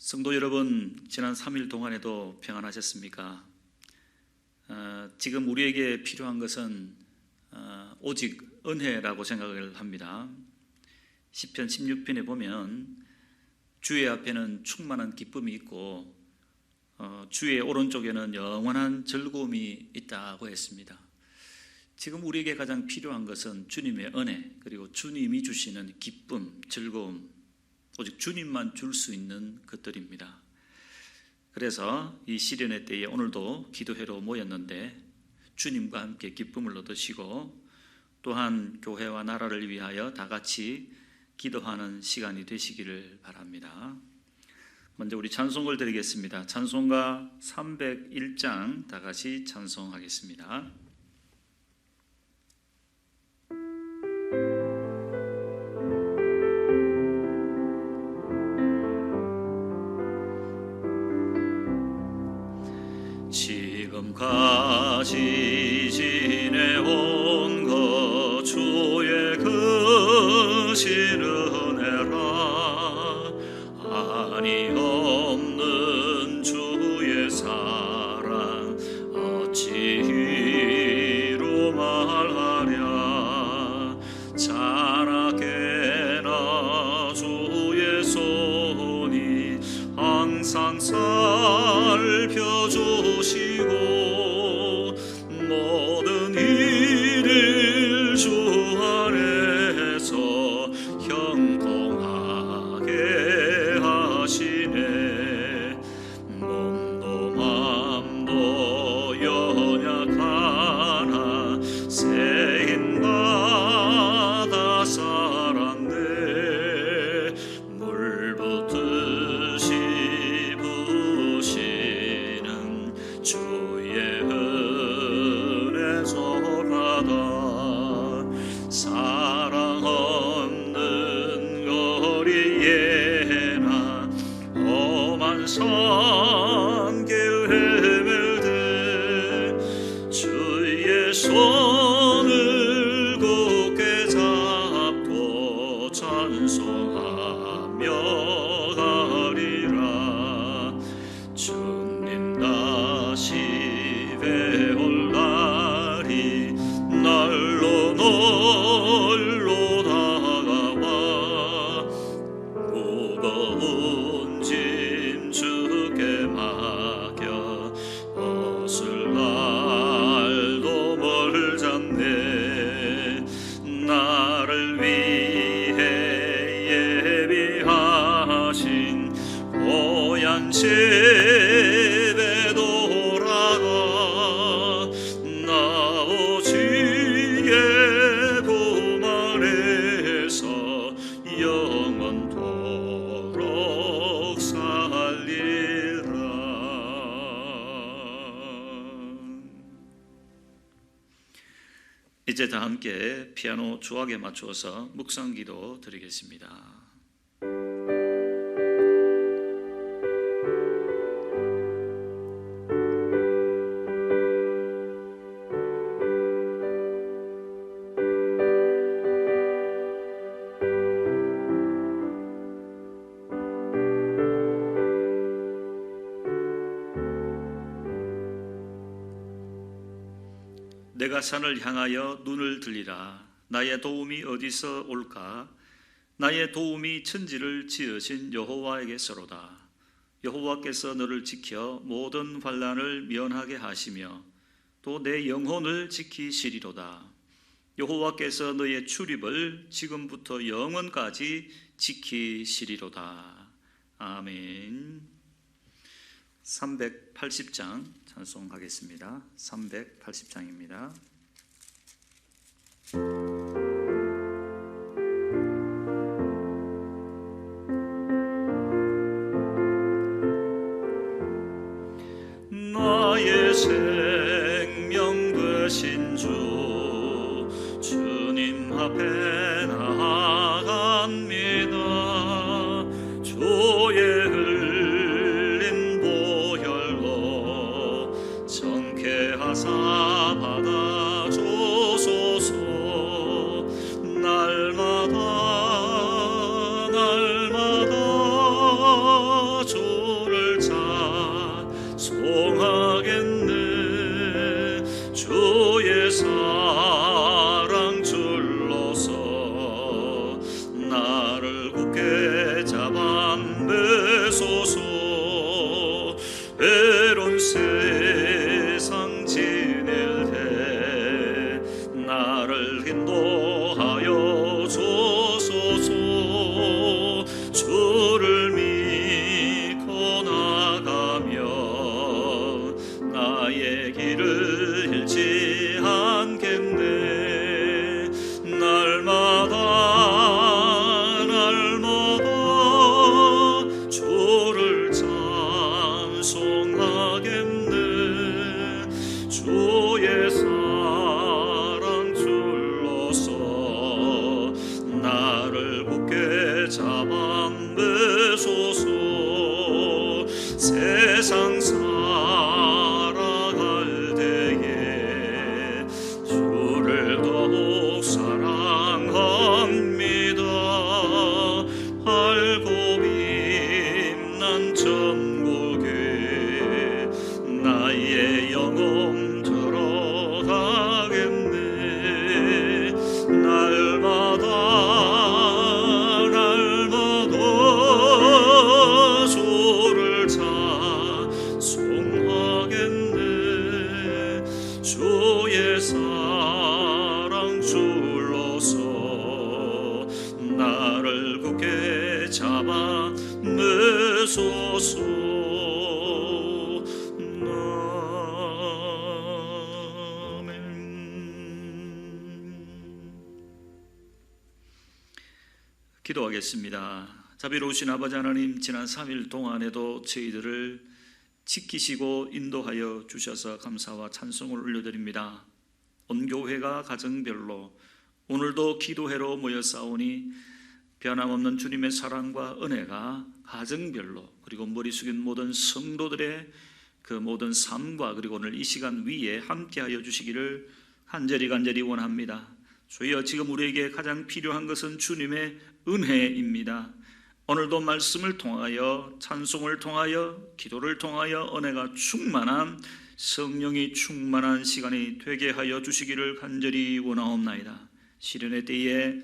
성도 여러분, 지난 3일 동안에도 평안하셨습니까? 지금 우리에게 필요한 것은 오직 은혜라고 생각을 합니다. 시편 16편에 보면 주의 앞에는 충만한 기쁨이 있고 주의 오른쪽에는 영원한 즐거움이 있다고 했습니다. 지금 우리에게 가장 필요한 것은 주님의 은혜, 그리고 주님이 주시는 기쁨, 즐거움, 오직 주님만 줄 수 있는 것들입니다. 그래서 이 시련의 때에 오늘도 기도회로 모였는데 주님과 함께 기쁨을 얻으시고 또한 교회와 나라를 위하여 다 같이 기도하는 시간이 되시기를 바랍니다. 먼저 우리 찬송을 드리겠습니다. 찬송가 301장 다 같이 찬송하겠습니다. 지금까지 지내온 것 주의 크신 은혜라 아니 없는 주의 사랑 어찌로 말하랴 자나깨나 주의 손이 항상 살펴주시고 모든 일을 주 안에서 형통하게 하시네. 몸도 맘도 연약하나 세인마다 살았네. 물 붓듯이 부으시는 주의 은혜 소라다. 사랑 없는 거리에나 험한 산길 헤맬 때 주의 손을 굳게 잡고 찬송하며 가리라. 주님 다시 배올 날이 날로 날로 다가와 무거운 짐 주께 맡겨 벗을 날도 멀잖네. 나를 위해 예비하신 고향 집에 돌아가 나 오직의 품 안에서 영원토록 살리라. 이제 다 함께 피아노 주악에 맞추어서 묵상기도 드리겠습니다. 내가 산을 향하여 눈을 들리라. 나의 도움이 어디서 올까? 나의 도움이 천지를 지으신 여호와에게서로다. 여호와께서 너를 지켜 모든 환난을 면하게 하시며 또 내 영혼을 지키시리로다. 여호와께서 너의 출입을 지금부터 영원까지 지키시리로다. 아멘. 380장 찬송하겠습니다. 380장입니다. 나의 생명 되신 주 주님 앞에 나아갑니다. 주의 흘린 보혈로 정케하사 받아주소서. 날마다 주 매소서. 외로운 세상 지낼 때 나를 인도하여 주소서. 주를 믿고 나가며 나의 길을 잃지 않겠네. 날마다 주를 찬송하겠네. 주의 사랑 줄로서 나를 굳게 잡아 매소서. 세상 살아갈 때에 주를 더욱 사랑합니다. 알고 빛난 천국에 나의 영혼 들어가겠네. 날마다 주를 찬송하겠네. 주의 사랑 줄로서 나를 굳게 잡아 매소서. 기도하겠습니다. 자비로우신 아버지 하나님, 지난 3일 동안에도 저희들을 지키시고 인도하여 주셔서 감사와 찬송을 올려드립니다. 온 교회가 가정별로 오늘도 기도회로 모여 싸우니 변함없는 주님의 사랑과 은혜가 가정별로 그리고 머리 숙인 모든 성도들의 그 모든 삶과 그리고 오늘 이 시간 위에 함께하여 주시기를 간절히 원합니다. 주여, 지금 우리에게 가장 필요한 것은 주님의 은혜입니다. 오늘도 말씀을 통하여, 찬송을 통하여, 기도를 통하여 은혜가 충만한, 성령이 충만한 시간이 되게 하여 주시기를 간절히 원하옵나이다. 시련의 때에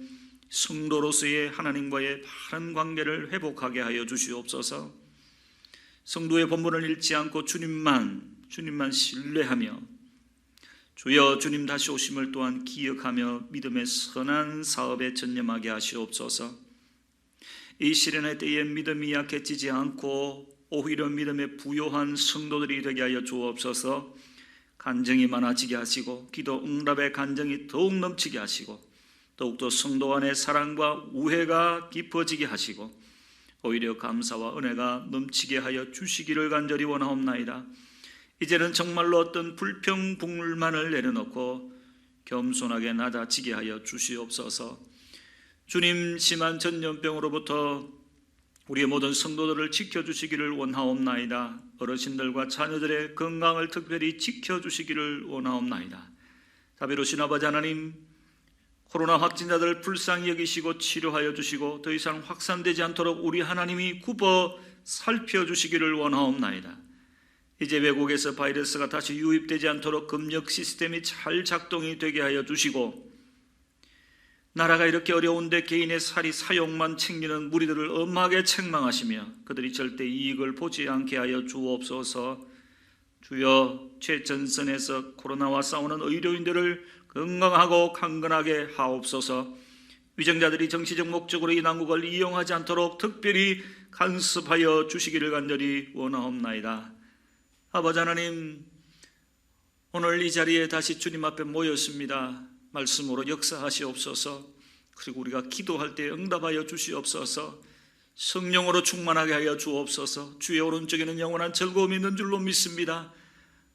성도로서의 하나님과의 바른 관계를 회복하게 하여 주시옵소서. 성도의 본분을 잃지 않고 주님만 신뢰하며, 주여, 주님 다시 오심을 또한 기억하며 믿음의 선한 사업에 전념하게 하시옵소서. 이 시련의 때에 믿음이 약해지지 않고 오히려 믿음에 부요한 성도들이 되게 하여 주옵소서. 간증이 많아지게 하시고 기도 응답의 간증이 더욱 넘치게 하시고 더욱더 성도 안의 사랑과 우애가 깊어지게 하시고 오히려 감사와 은혜가 넘치게 하여 주시기를 간절히 원하옵나이다. 이제는 정말로 어떤 불평불만을 내려놓고 겸손하게 낮아지게 하여 주시옵소서. 주님, 심한 전염병으로부터 우리의 모든 성도들을 지켜주시기를 원하옵나이다. 어르신들과 자녀들의 건강을 특별히 지켜주시기를 원하옵나이다. 자비로우신 아버지 하나님, 코로나 확진자들을 불쌍히 여기시고 치료하여 주시고 더 이상 확산되지 않도록 우리 하나님이 굽어 살펴주시기를 원하옵나이다. 이제 외국에서 바이러스가 다시 유입되지 않도록 검역 시스템이 잘 작동이 되게 하여 주시고, 나라가 이렇게 어려운데 개인의 사용만 챙기는 무리들을 엄하게 책망하시며 그들이 절대 이익을 보지 않게 하여 주옵소서. 주여, 최전선에서 코로나와 싸우는 의료인들을 건강하고 강건하게 하옵소서. 위정자들이 정치적 목적으로 이 난국을 이용하지 않도록 특별히 간섭하여 주시기를 간절히 원하옵나이다. 아버지 하나님, 오늘 이 자리에 다시 주님 앞에 모였습니다. 말씀으로 역사하시옵소서. 그리고 우리가 기도할 때 응답하여 주시옵소서. 성령으로 충만하게 하여 주옵소서. 주의 오른쪽에는 영원한 즐거움이 있는 줄로 믿습니다.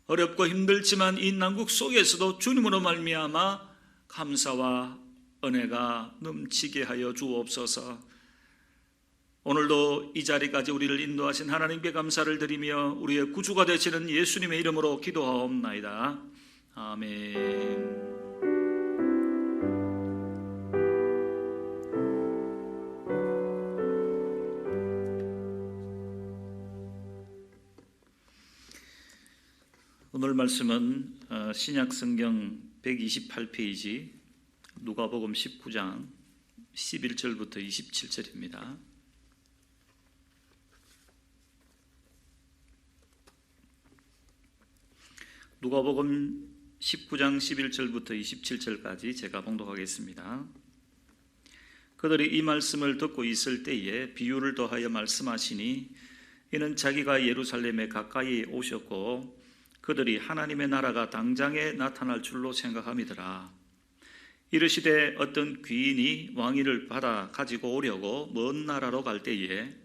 어렵고 힘들지만 이 난국 속에서도 주님으로 말미암아 감사와 은혜가 넘치게 하여 주옵소서. 오늘도 이 자리까지 우리를 인도하신 하나님께 감사를 드리며 우리의 구주가 되시는 예수님의 이름으로 기도하옵나이다. 아멘. 오늘 말씀은 신약성경 128페이지 누가복음 19장 11절부터 27절입니다. 누가복음 19장 11절부터 27절까지 제가 봉독하겠습니다. 그들이 이 말씀을 듣고 있을 때에 비유를 더하여 말씀하시니 이는 자기가 예루살렘에 가까이 오셨고 그들이 하나님의 나라가 당장에 나타날 줄로 생각함이더라. 이르시되 어떤 귀인이 왕위를 받아 가지고 오려고 먼 나라로 갈 때에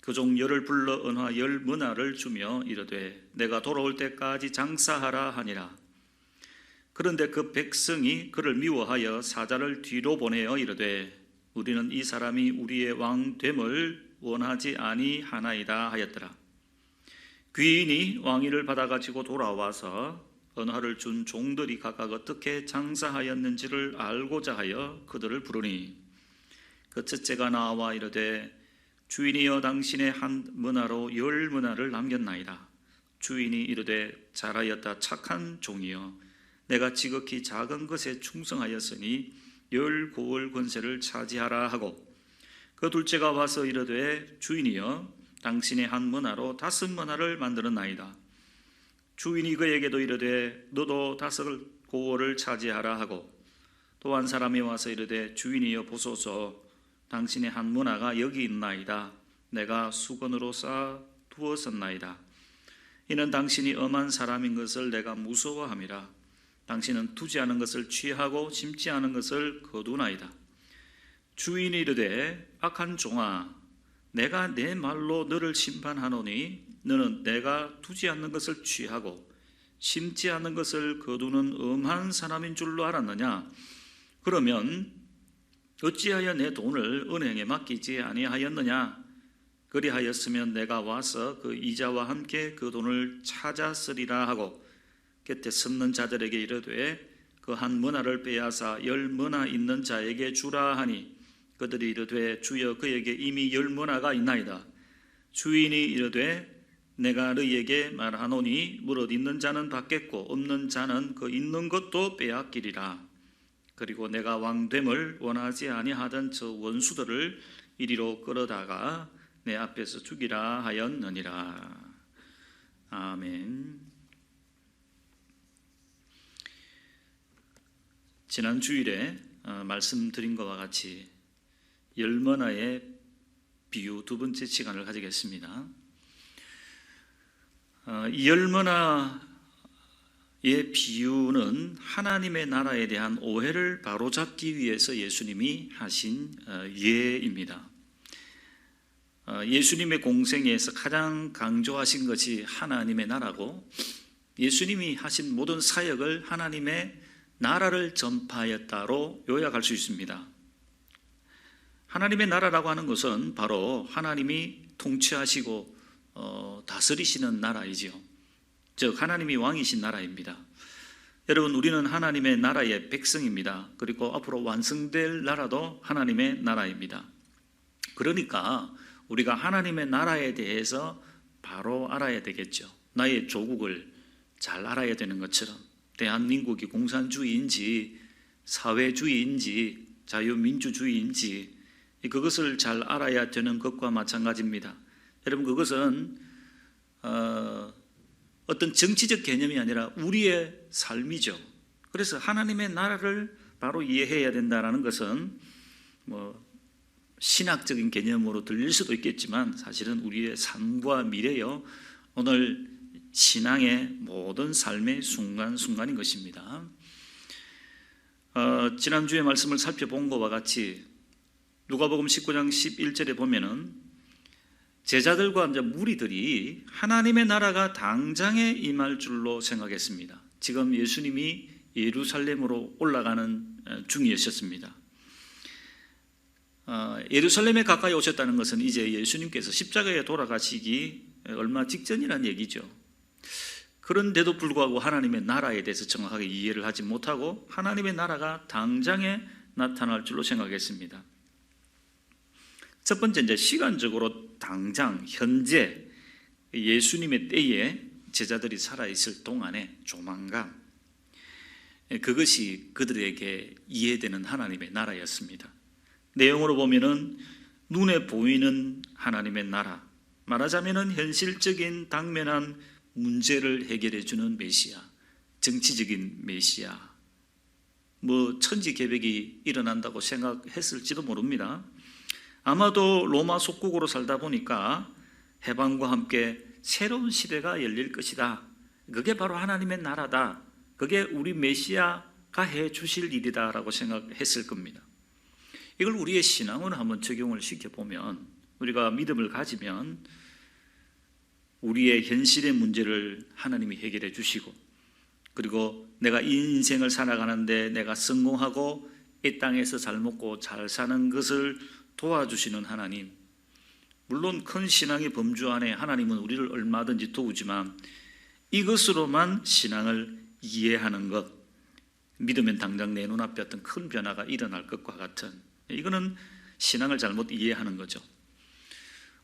그 종 열을 불러 은화 10문화를 주며 이르되 내가 돌아올 때까지 장사하라 하니라. 그런데 그 백성이 그를 미워하여 사자를 뒤로 보내어 이르되 우리는 이 사람이 우리의 왕됨을 원하지 아니하나이다 하였더라. 귀인이 왕위를 받아가지고 돌아와서 은화를 준 종들이 각각 어떻게 장사하였는지를 알고자 하여 그들을 부르니 그 첫째가 나와 이르되 주인이여 당신의 한 문화로 10문화를 남겼나이다. 주인이 이르되 잘하였다 착한 종이여 내가 지극히 작은 것에 충성하였으니 10고을 권세를 차지하라 하고 그 둘째가 와서 이르되 주인이여 당신의 한 문화로 5문화를 만들었나이다. 주인이 그에게도 이르되 너도 5고을을 차지하라 하고 또 한 사람이 와서 이르되 주인이여 보소서 당신의 한 문화가 여기 있나이다. 내가 수건으로 쌓아 두었었나이다. 이는 당신이 엄한 사람인 것을 내가 무서워함이라. 당신은 두지 않은 것을 취하고 심지 않은 것을 거두나이다. 주인이 이르되 악한 종아 내가 내 말로 너를 심판하노니 너는 내가 두지 않는 것을 취하고 심지 않은 것을 거두는 엄한 사람인 줄로 알았느냐? 그러면 어찌하여 내 돈을 은행에 맡기지 아니하였느냐? 그리하였으면 내가 와서 그 이자와 함께 그 돈을 찾았으리라 하고 곁에 섰는 자들에게 이르되 그 한 문화를 빼앗아 10문화 있는 자에게 주라 하니 그들이 이르되 주여 그에게 이미 10문화가 있나이다. 주인이 이르되 내가 너희에게 말하노니 무릇 있는 자는 받겠고 없는 자는 그 있는 것도 빼앗기리라. 그리고 내가 왕됨을 원하지 아니하던 저 원수들을 이리로 끌어다가 내 앞에서 죽이라 하였느니라. 아멘. 지난 주일에 말씀드린 것과 같이 10문화의 비유 두 번째 시간을 가지겠습니다. 이 10문화 의 비유는 하나님의 나라에 대한 오해를 바로잡기 위해서 예수님이 하신 예입니다. 예수님의 공생애에서 가장 강조하신 것이 하나님의 나라고 예수님이 하신 모든 사역을 하나님의 나라를 전파하였다로 요약할 수 있습니다. 하나님의 나라라고 하는 것은 바로 하나님이 통치하시고 다스리시는 나라이지요. 즉 하나님이 왕이신 나라입니다. 여러분 우리는 하나님의 나라의 백성입니다. 그리고 앞으로 완성될 나라도 하나님의 나라입니다. 그러니까 우리가 하나님의 나라에 대해서 바로 알아야 되겠죠. 나의 조국을 잘 알아야 되는 것처럼 대한민국이 공산주의인지 사회주의인지 자유민주주의인지 그것을 잘 알아야 되는 것과 마찬가지입니다. 여러분 그것은 어떤 정치적 개념이 아니라 우리의 삶이죠. 그래서 하나님의 나라를 바로 이해해야 된다는 것은 신학적인 개념으로 들릴 수도 있겠지만 사실은 우리의 삶과 미래요. 오늘 신앙의 모든 삶의 순간순간인 것입니다. 지난주에 말씀을 살펴본 것과 같이 누가복음 19장 11절에 보면은 제자들과 무리들이 하나님의 나라가 당장에 임할 줄로 생각했습니다. 지금 예수님이 예루살렘으로 올라가는 중이셨습니다. 예루살렘에 가까이 오셨다는 것은 이제 예수님께서 십자가에 돌아가시기 얼마 직전이라는 얘기죠. 그런데도 불구하고 하나님의 나라에 대해서 정확하게 이해를 하지 못하고 하나님의 나라가 당장에 나타날 줄로 생각했습니다. 첫 번째 시간적으로 당장 현재 예수님의 때에 제자들이 살아있을 동안에 조만간 그것이 그들에게 이해되는 하나님의 나라였습니다. 내용으로 보면은 눈에 보이는 하나님의 나라, 말하자면은 현실적인 당면한 문제를 해결해 주는 메시아, 정치적인 메시아, 천지개벽이 일어난다고 생각했을지도 모릅니다. 아마도 로마 속국으로 살다 보니까 해방과 함께 새로운 시대가 열릴 것이다. 그게 바로 하나님의 나라다. 그게 우리 메시아가 해 주실 일이다라고 생각했을 겁니다. 이걸 우리의 신앙으로 한번 적용을 시켜보면, 우리가 믿음을 가지면 우리의 현실의 문제를 하나님이 해결해 주시고, 그리고 내가 이 인생을 살아가는데 내가 성공하고 이 땅에서 잘 먹고 잘 사는 것을 도와주시는 하나님, 물론 큰 신앙의 범주 안에 하나님은 우리를 얼마든지 도우지만 이것으로만 신앙을 이해하는 것, 믿으면 당장 내 눈앞에 어떤 큰 변화가 일어날 것과 같은, 이거는 신앙을 잘못 이해하는 거죠.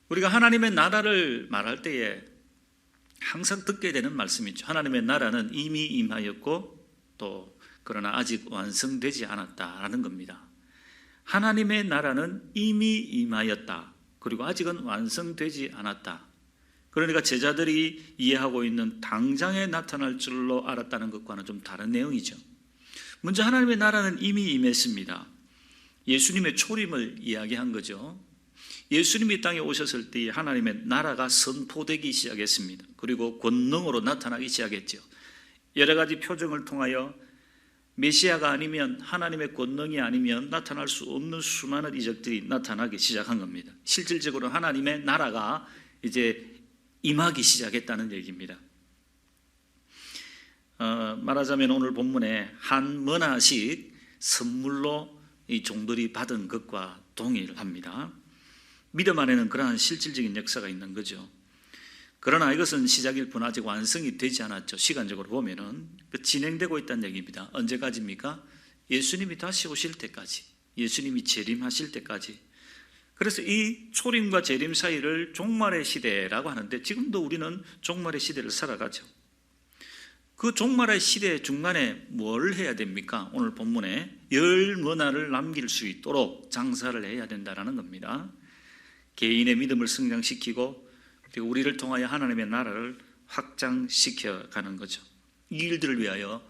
우리가 하나님의 나라를 말할 때에 항상 듣게 되는 말씀이죠. 하나님의 나라는 이미 임하였고 또 그러나 아직 완성되지 않았다라는 겁니다. 하나님의 나라는 이미 임하였다. 그리고 아직은 완성되지 않았다. 그러니까 제자들이 이해하고 있는 당장에 나타날 줄로 알았다는 것과는 좀 다른 내용이죠. 먼저 하나님의 나라는 이미 임했습니다. 예수님의 초림을 이야기한 거죠. 예수님이 이 땅에 오셨을 때 하나님의 나라가 선포되기 시작했습니다. 그리고 권능으로 나타나기 시작했죠. 여러 가지 표정을 통하여 메시아가 아니면, 하나님의 권능이 아니면 나타날 수 없는 수많은 이적들이 나타나기 시작한 겁니다. 실질적으로 하나님의 나라가 이제 임하기 시작했다는 얘기입니다. 말하자면 오늘 본문에 한 머나씩 선물로 이 종들이 받은 것과 동일합니다. 믿음 안에는 그러한 실질적인 역사가 있는 거죠. 그러나 이것은 시작일 뿐 아직 완성이 되지 않았죠. 시간적으로 보면은 진행되고 있다는 얘기입니다. 언제까지입니까? 예수님이 다시 오실 때까지, 예수님이 재림하실 때까지. 그래서 이 초림과 재림 사이를 종말의 시대라고 하는데, 지금도 우리는 종말의 시대를 살아가죠. 그 종말의 시대 중간에 뭘 해야 됩니까? 오늘 본문에 10문화를 남길 수 있도록 장사를 해야 된다는 겁니다. 개인의 믿음을 성장시키고 그리고 우리를 통하여 하나님의 나라를 확장시켜 가는 거죠. 이 일들을 위하여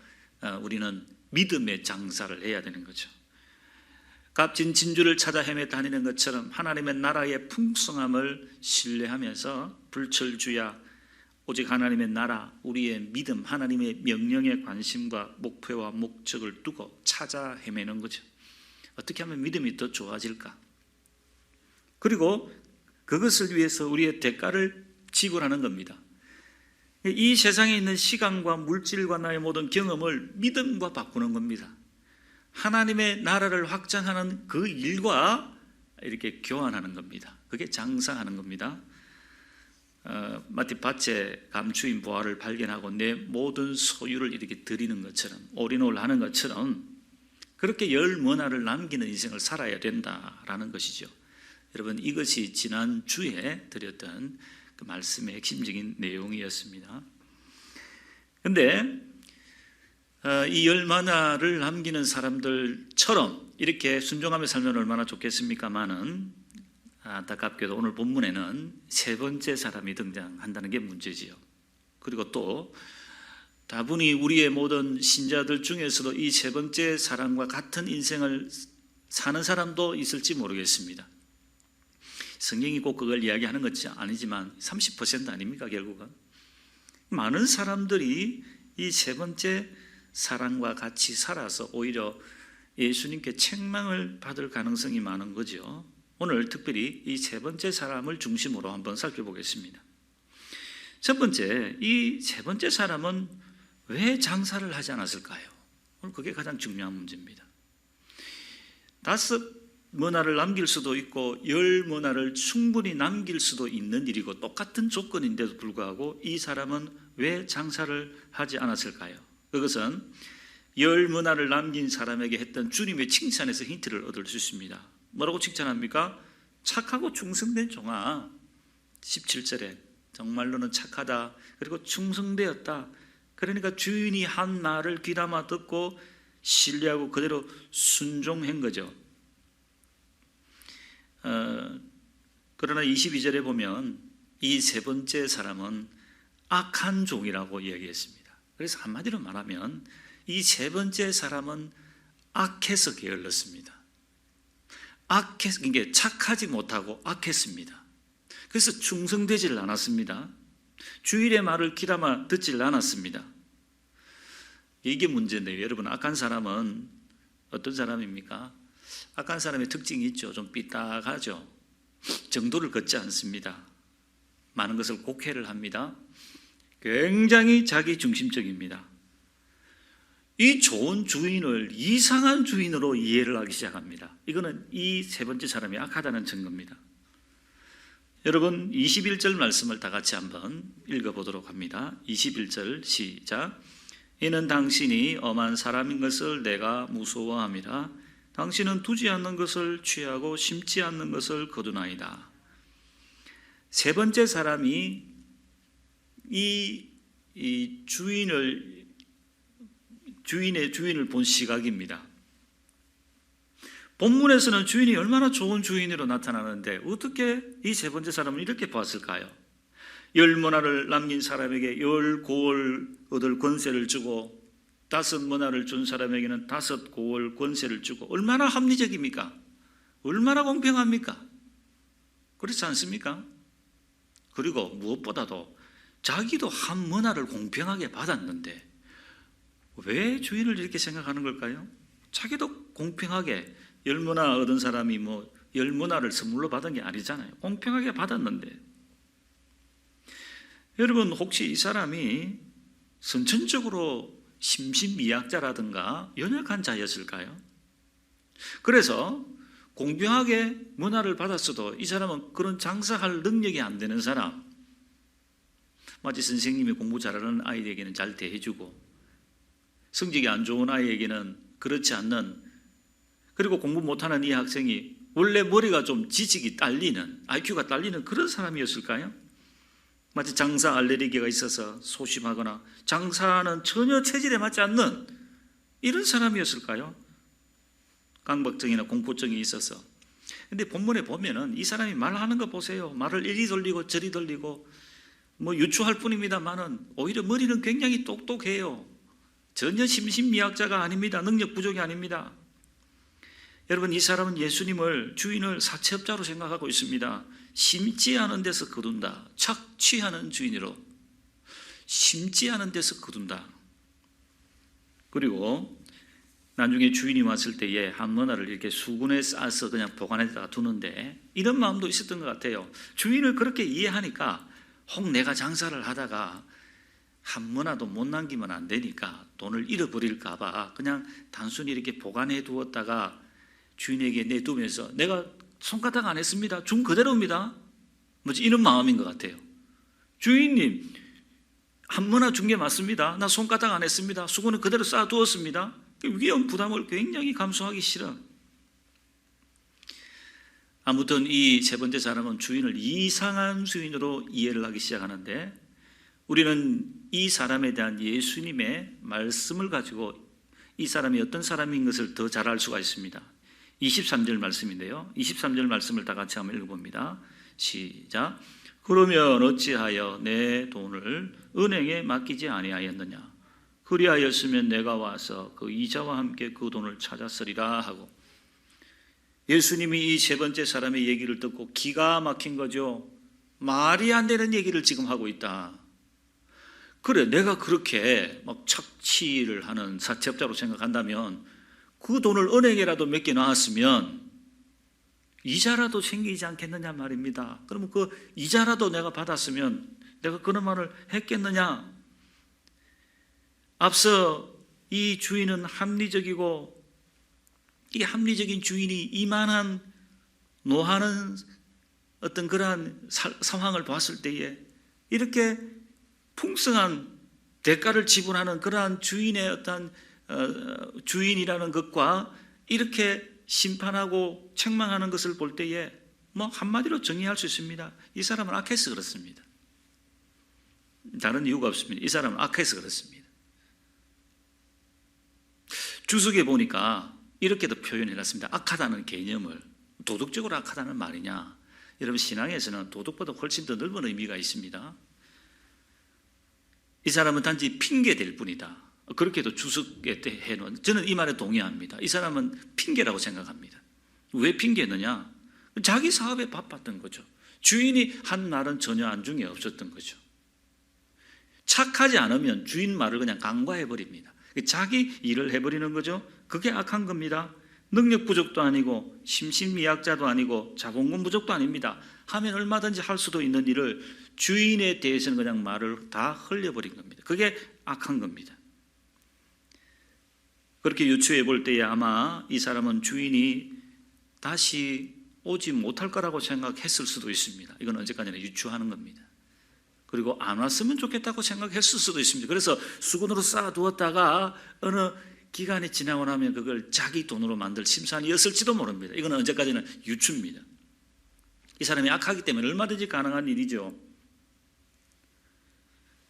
우리는 믿음의 장사를 해야 되는 거죠. 값진 진주를 찾아 헤매 다니는 것처럼 하나님의 나라의 풍성함을 신뢰하면서 불철주야 오직 하나님의 나라, 우리의 믿음, 하나님의 명령에 관심과 목표와 목적을 두고 찾아 헤매는 거죠. 어떻게 하면 믿음이 더 좋아질까? 그리고 그것을 위해서 우리의 대가를 지불하는 겁니다. 이 세상에 있는 시간과 물질과 나의 모든 경험을 믿음과 바꾸는 겁니다. 하나님의 나라를 확장하는 그 일과 이렇게 교환하는 겁니다. 그게 장사하는 겁니다. 마치 밭에 감추인 보화를 발견하고 내 모든 소유를 이렇게 드리는 것처럼, 올인을 하는 것처럼 그렇게 10문화를 남기는 인생을 살아야 된다라는 것이죠. 여러분, 이것이 지난주에 드렸던 그 말씀의 핵심적인 내용이었습니다. 그런데 이 10문화를 남기는 사람들처럼 이렇게 순종하며 살면 얼마나 좋겠습니까마는, 안타깝게도 오늘 본문에는 세 번째 사람이 등장한다는 게 문제지요. 그리고 또 다분히 우리의 모든 신자들 중에서도 이 세 번째 사람과 같은 인생을 사는 사람도 있을지 모르겠습니다. 성경이 꼭 그걸 이야기하는 것이 아니지만 30% 아닙니까? 결국은 많은 사람들이 이 세 번째 사람과 같이 살아서 오히려 예수님께 책망을 받을 가능성이 많은 거죠. 오늘 특별히 이 세 번째 사람을 중심으로 한번 살펴보겠습니다. 첫 번째, 이 세 번째 사람은 왜 장사를 하지 않았을까요? 오늘 그게 가장 중요한 문제입니다. 5문화를 남길 수도 있고 10문화를 충분히 남길 수도 있는 일이고 똑같은 조건인데도 불구하고 이 사람은 왜 장사를 하지 않았을까요? 그것은 10문화를 남긴 사람에게 했던 주님의 칭찬에서 힌트를 얻을 수 있습니다. 뭐라고 칭찬합니까? 착하고 충성된 종아. 17절에 정말로는 착하다, 그리고 충성되었다. 그러니까 주인이 한 말을 귀담아 듣고 신뢰하고 그대로 순종한 거죠. 그러나 22절에 보면 이 세 번째 사람은 악한 종이라고 이야기했습니다. 그래서 한마디로 말하면 이 세 번째 사람은 악해서 게을렀습니다. 악해서, 이게 착하지 못하고 악했습니다. 그래서 충성되질 않았습니다. 주일의 말을 귀담아 듣질 않았습니다. 이게 문제인데요. 여러분, 악한 사람은 어떤 사람입니까? 악한 사람의 특징이 있죠. 좀 삐딱하죠. 정도를 걷지 않습니다. 많은 것을 곡해를 합니다. 굉장히 자기 중심적입니다. 이 좋은 주인을 이상한 주인으로 이해를 하기 시작합니다. 이거는 이 세 번째 사람이 악하다는 증거입니다. 여러분, 21절 말씀을 다 같이 한번 읽어보도록 합니다. 21절 시작. 이는 당신이 엄한 사람인 것을 내가 무서워함이라. 당신은 두지 않는 것을 취하고 심지 않는 것을 거두나이다. 세 번째 사람이 이 주인을 본 시각입니다. 본문에서는 주인이 얼마나 좋은 주인으로 나타나는데 어떻게 이 세 번째 사람은 이렇게 봤을까요? 10문화를 남긴 사람에게 10고을 얻을 권세를 주고 5문화를 준 사람에게는 5고을 권세를 주고, 얼마나 합리적입니까? 얼마나 공평합니까? 그렇지 않습니까? 그리고 무엇보다도 자기도 한 문화를 공평하게 받았는데 왜 주인을 이렇게 생각하는 걸까요? 자기도 공평하게 10문화 얻은 사람이 10문화를 선물로 받은 게 아니잖아요. 공평하게 받았는데. 여러분, 혹시 이 사람이 선천적으로 심신미약자라든가 연약한 자였을까요? 그래서 공평하게 문화를 받았어도 이 사람은 그런 장사할 능력이 안 되는 사람, 마치 선생님이 공부 잘하는 아이에게는 잘 대해주고 성적이 안 좋은 아이에게는 그렇지 않는, 그리고 공부 못하는 이 학생이 원래 머리가 좀 지식이 딸리는, IQ가 딸리는 그런 사람이었을까요? 마치 장사 알레르기가 있어서 소심하거나 장사는 전혀 체질에 맞지 않는 이런 사람이었을까요? 강박증이나 공포증이 있어서. 근데 본문에 보면은 이 사람이 말하는 거 보세요. 말을 이리 돌리고 저리 돌리고 유추할 뿐입니다만은 오히려 머리는 굉장히 똑똑해요. 전혀 심신미약자가 아닙니다. 능력 부족이 아닙니다. 여러분, 이 사람은 예수님을, 주인을 사채업자로 생각하고 있습니다. 심지 않은 데서 거둔다. 착취하는 주인으로 심지 않은 데서 거둔다. 그리고 나중에 주인이 왔을 때에 한 문화를 이렇게 수군에 싸서 그냥 보관해다가 두는데 이런 마음도 있었던 것 같아요. 주인을 그렇게 이해하니까 혹 내가 장사를 하다가 한 문화도 못 남기면 안 되니까 돈을 잃어버릴까 봐 그냥 단순히 이렇게 보관해 두었다가 주인에게 내두면서 내가 손가락 안 했습니다. 준 그대로입니다. 뭐지 이런 마음인 것 같아요. 주인님, 한 문화 준 게 맞습니다. 나 손가락 안 했습니다. 수건은 그대로 쌓아두었습니다. 위험 부담을 굉장히 감수하기 싫어. 아무튼 이 세 번째 사람은 주인을 이상한 주인으로 이해를 하기 시작하는데, 우리는 이 사람에 대한 예수님의 말씀을 가지고 이 사람이 어떤 사람인 것을 더 잘 알 수가 있습니다. 23절 말씀인데요. 23절 말씀을 다 같이 한번 읽어봅니다. 시작. 그러면 어찌하여 내 돈을 은행에 맡기지 아니하였느냐? 그리하였으면 내가 와서 그 이자와 함께 그 돈을 찾았으리라 하고, 예수님이 이 세 번째 사람의 얘기를 듣고 기가 막힌 거죠. 말이 안 되는 얘기를 지금 하고 있다. 그래, 내가 그렇게 막 착취를 하는 사채업자로 생각한다면 그 돈을 은행에라도 몇 개 놔왔으면 이자라도 생기지 않겠느냐 말입니다. 그러면 그 이자라도 내가 받았으면 내가 그런 말을 했겠느냐? 앞서 이 주인은 합리적이고, 이 합리적인 주인이 이만한 노하는 어떤 그러한 상황을 봤을 때에 이렇게 풍성한 대가를 지불하는 그러한 주인의 어떤 주인이라는 것과 이렇게 심판하고 책망하는 것을 볼 때에 한마디로 정의할 수 있습니다. 이 사람은 악해서 그렇습니다. 다른 이유가 없습니다. 이 사람은 악해서 그렇습니다. 주석에 보니까 이렇게도 표현해놨습니다. 악하다는 개념을 도덕적으로 악하다는 말이냐? 여러분, 신앙에서는 도덕보다 훨씬 더 넓은 의미가 있습니다. 이 사람은 단지 핑계될 뿐이다. 그렇게도 주석해 놓은, 저는 이 말에 동의합니다. 이 사람은 핑계라고 생각합니다. 왜 핑계느냐? 자기 사업에 바빴던 거죠. 주인이 한 날은 전혀 안중에 없었던 거죠. 착하지 않으면 주인 말을 그냥 간과해버립니다. 자기 일을 해버리는 거죠. 그게 악한 겁니다. 능력 부족도 아니고 심신미약자도 아니고 자본금 부족도 아닙니다. 하면 얼마든지 할 수도 있는 일을 주인에 대해서는 그냥 말을 다 흘려버린 겁니다. 그게 악한 겁니다. 그렇게 유추해 볼 때에 아마 이 사람은 주인이 다시 오지 못할 거라고 생각했을 수도 있습니다. 이건 언제까지나 유추하는 겁니다. 그리고 안 왔으면 좋겠다고 생각했을 수도 있습니다. 그래서 수건으로 쌓아두었다가 어느 기간이 지나고 나면 그걸 자기 돈으로 만들 심산이었을지도 모릅니다. 이건 언제까지나 유추입니다. 이 사람이 악하기 때문에 얼마든지 가능한 일이죠.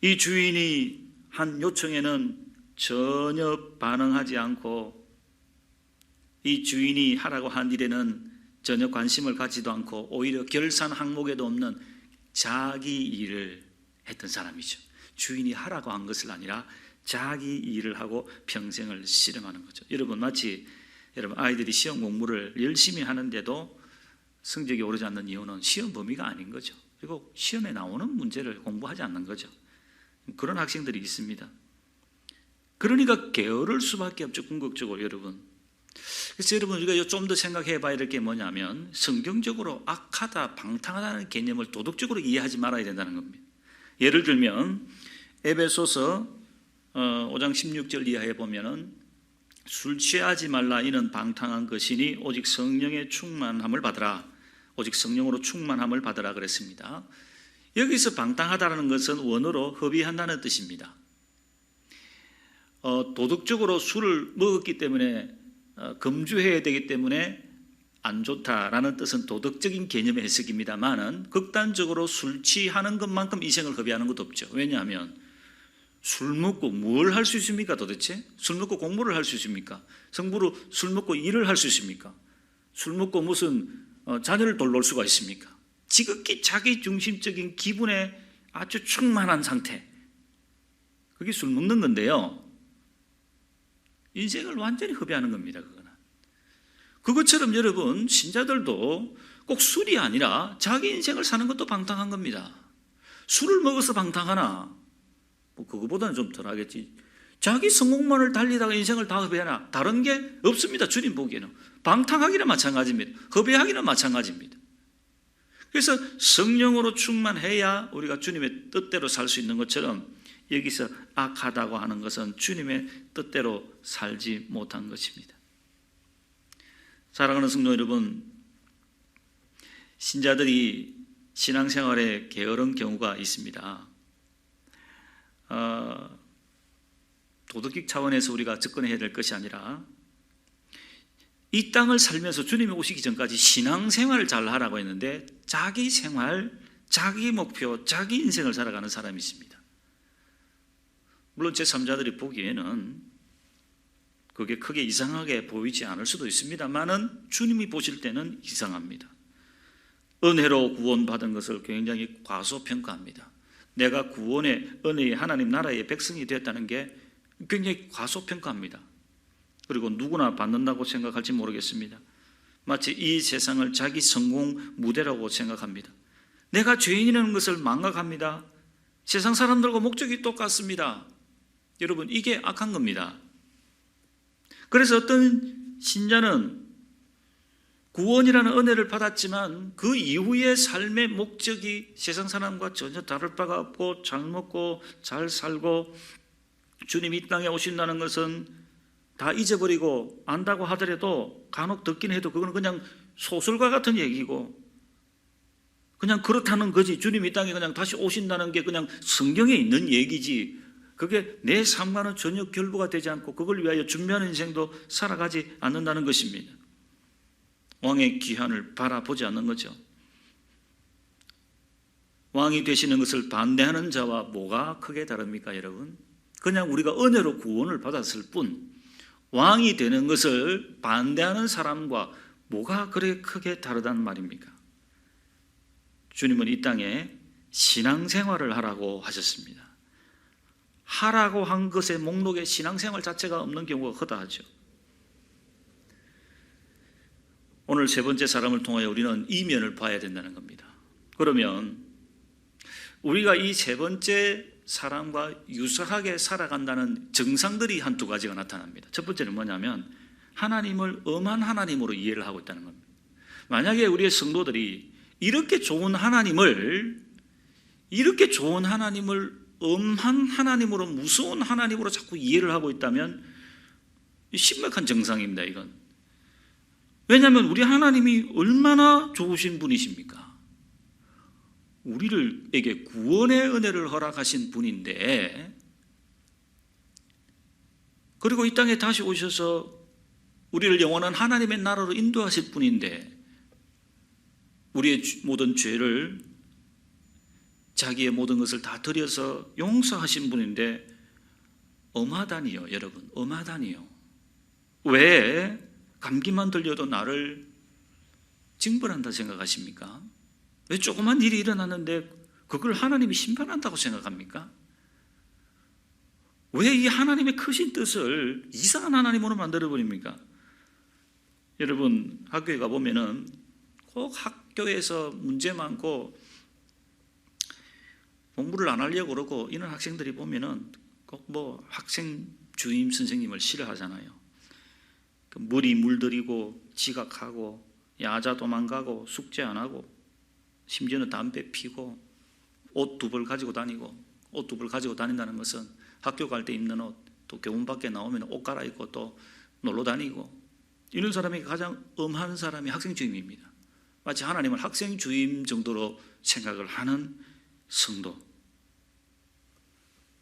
이 주인이 한 요청에는 전혀 반응하지 않고 이 주인이 하라고 한 일에는 전혀 관심을 갖지도 않고 오히려 결산 항목에도 없는 자기 일을 했던 사람이죠. 주인이 하라고 한 것을 아니라 자기 일을 하고 평생을 씨름하는 거죠. 여러분 마치 아이들이 시험 공부를 열심히 하는데도 성적이 오르지 않는 이유는 시험 범위가 아닌 거죠. 그리고 시험에 나오는 문제를 공부하지 않는 거죠. 그런 학생들이 있습니다. 그러니까 게으를 수밖에 없죠. 궁극적으로 여러분. 그래서 여러분 우리가 좀 더 생각해 봐야 될 게 뭐냐면 성경적으로 악하다, 방탕하다는 개념을 도덕적으로 이해하지 말아야 된다는 겁니다. 예를 들면 에베소서 5장 16절 이하에 보면은 술 취하지 말라 이는 방탕한 것이니 오직 성령의 충만함을 받으라. 오직 성령으로 충만함을 받으라 그랬습니다. 여기서 방탕하다는 것은 원어로 허비한다는 뜻입니다. 도덕적으로 술을 먹었기 때문에 금주해야 되기 때문에 안 좋다라는 뜻은 도덕적인 개념의 해석입니다만은 극단적으로 술 취하는 것만큼 인생을 허비하는 것도 없죠. 왜냐하면 술 먹고 뭘 할 수 있습니까 도대체? 술 먹고 공부를 할 수 있습니까? 성부로 술 먹고 일을 할 수 있습니까? 술 먹고 무슨 자녀를 돌볼 수가 있습니까? 지극히 자기 중심적인 기분에 아주 충만한 상태, 그게 술 먹는 건데요, 인생을 완전히 허비하는 겁니다. 그것처럼 여러분 신자들도 꼭 술이 아니라 자기 인생을 사는 것도 방탕한 겁니다. 술을 먹어서 방탕하나? 뭐 그거보다는 좀 덜하겠지. 자기 성공만을 달리다가 인생을 다 허비하나? 다른 게 없습니다. 주님 보기에는 방탕하기나 마찬가지입니다. 허비하기나 마찬가지입니다. 그래서 성령으로 충만해야 우리가 주님의 뜻대로 살 수 있는 것처럼 여기서 악하다고 하는 것은 주님의 뜻대로 살지 못한 것입니다. 사랑하는 성도 여러분, 신자들이 신앙생활에 게으른 경우가 있습니다. 도덕적 차원에서 우리가 접근해야 될 것이 아니라 이 땅을 살면서 주님이 오시기 전까지 신앙생활을 잘 하라고 했는데 자기 생활, 자기 목표, 자기 인생을 살아가는 사람이 있습니다. 물론 제3자들이 보기에는 그게 크게 이상하게 보이지 않을 수도 있습니다만은 주님이 보실 때는 이상합니다. 은혜로 구원받은 것을 굉장히 과소평가합니다. 내가 구원의 은혜의 하나님 나라의 백성이 되었다는 게 굉장히 과소평가합니다. 그리고 누구나 받는다고 생각할지 모르겠습니다. 마치 이 세상을 자기 성공 무대라고 생각합니다. 내가 죄인이라는 것을 망각합니다. 세상 사람들과 목적이 똑같습니다. 여러분 이게 악한 겁니다. 그래서 어떤 신자는 구원이라는 은혜를 받았지만 그 이후의 삶의 목적이 세상 사람과 전혀 다를 바가 없고 잘 먹고 잘 살고 주님이 이 땅에 오신다는 것은 다 잊어버리고 안다고 하더라도 간혹 듣긴 해도 그건 그냥 소설과 같은 얘기고 그냥 그렇다는 거지. 주님이 이 땅에 그냥 다시 오신다는 게 그냥 성경에 있는 얘기지 그게 내 삶과는 전혀 결부가 되지 않고 그걸 위하여 준비하는 인생도 살아가지 않는다는 것입니다. 왕의 귀환을 바라보지 않는 거죠. 왕이 되시는 것을 반대하는 자와 뭐가 크게 다릅니까 여러분? 그냥 우리가 은혜로 구원을 받았을 뿐 왕이 되는 것을 반대하는 사람과 뭐가 그렇게 크게 다르단 말입니까? 주님은 이 땅에 신앙생활을 하라고 하셨습니다. 하라고 한 것의 목록에 신앙생활 자체가 없는 경우가 허다하죠. 오늘 세 번째 사람을 통하여 우리는 이면을 봐야 된다는 겁니다. 그러면 우리가 이 세 번째 사람과 유사하게 살아간다는 정상들이 한두 가지가 나타납니다. 첫 번째는 뭐냐면 하나님을 엄한 하나님으로 이해를 하고 있다는 겁니다. 만약에 우리의 성도들이 이렇게 좋은 하나님을 엄한 하나님으로, 무서운 하나님으로 자꾸 이해를 하고 있다면 심각한 정상입니다. 이건 왜냐하면 우리 하나님이 얼마나 좋으신 분이십니까? 우리에게 구원의 은혜를 허락하신 분인데, 그리고 이 땅에 다시 오셔서 우리를 영원한 하나님의 나라로 인도하실 분인데, 우리의 모든 죄를, 자기의 모든 것을 다 들여서 용서하신 분인데 엄하다니요. 여러분, 엄하다니요. 왜 감기만 들려도 나를 징벌한다 생각하십니까? 왜 조그만 일이 일어났는데 그걸 하나님이 심판한다고 생각합니까? 왜 이 하나님의 크신 뜻을 이상한 하나님으로 만들어버립니까? 여러분, 학교에 가보면은 꼭 학교에서 문제 많고 공부를 안 하려고 그러고 이런 학생들이 보면은 꼭 뭐 학생 주임 선생님을 싫어하잖아요. 머리 물들이고 지각하고 야자 도망가고 숙제 안 하고 심지어는 담배 피고 옷 두 벌 가지고 다니고, 옷 두 벌 가지고 다닌다는 것은 학교 갈 때 입는 옷, 또 교문 밖에 나오면 옷 갈아입고 또 놀러 다니고, 이런 사람이 가장 엄한 사람이 학생 주임입니다. 마치 하나님을 학생 주임 정도로 생각을 하는 성도.